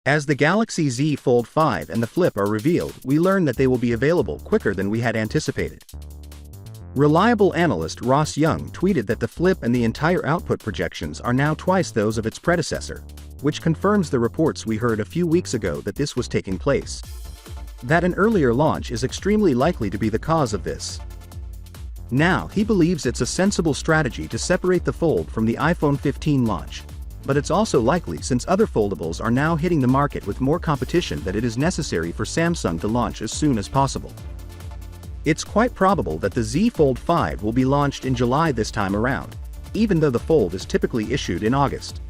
As the Galaxy Z Fold 5 and the Flip are revealed, we learn that they will be available quicker than we had anticipated. Reliable analyst Ross Young tweeted that the Flip and the entire output projections are now twice those of its predecessor, which confirms the reports we heard a few weeks ago that this was taking place. That an earlier launch is extremely likely to be the cause of this. Now, he believes it's a sensible strategy to separate the Fold from the iPhone 15 launch, but it's also likely since other foldables are now hitting the market with more competition that it is necessary for Samsung to launch as soon as possible. It's quite probable that the Z Fold 5 will be launched in July this time around, even though the Fold is typically issued in August.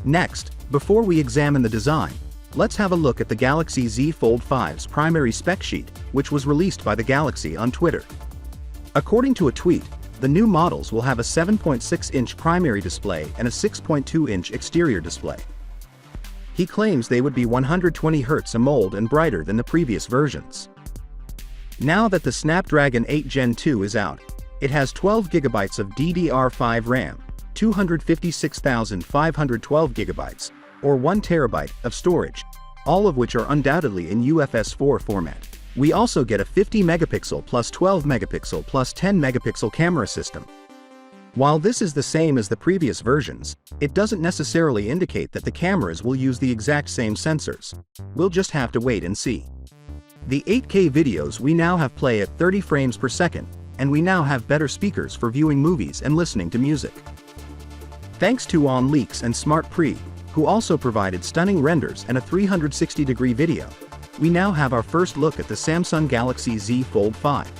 Next, before we examine the design, let's have a look at the Galaxy Z Fold 5's primary spec sheet, which was released by the Galaxy on Twitter. According to a tweet, the new models will have a 7.6-inch primary display and a 6.2-inch exterior display. He claims they would be 120 Hz AMOLED and brighter than the previous versions. Now that the Snapdragon 8 Gen 2 is out, it has 12 GB of DDR5 RAM, 256,512 GB, or 1 TB of storage, all of which are undoubtedly in UFS 4 format. We also get a 50 megapixel plus 12 megapixel plus 10 megapixel camera system. While this is the same as the previous versions, it doesn't necessarily indicate that the cameras will use the exact same sensors. We'll just have to wait and see. The 8K videos we now have play at 30 frames per second, and we now have better speakers for viewing movies and listening to music. Thanks to OnLeaks and SmartPre, who also provided stunning renders and a 360-degree video, we now have our first look at the Samsung Galaxy Z Fold 5.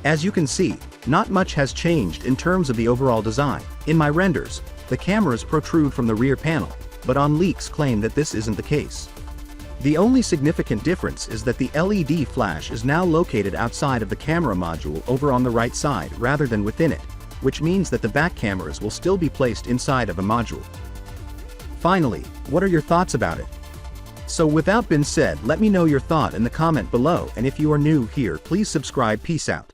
As you can see, not much has changed in terms of the overall design. In my renders, the cameras protrude from the rear panel, but OnLeaks claim that this isn't the case. The only significant difference is that the LED flash is now located outside of the camera module over on the right side rather than within it, which means that the back cameras will still be placed inside of a module. Finally, what are your thoughts about it? So with that being said, let me know your thought in the comment below, and if you are new here, please subscribe. Peace out.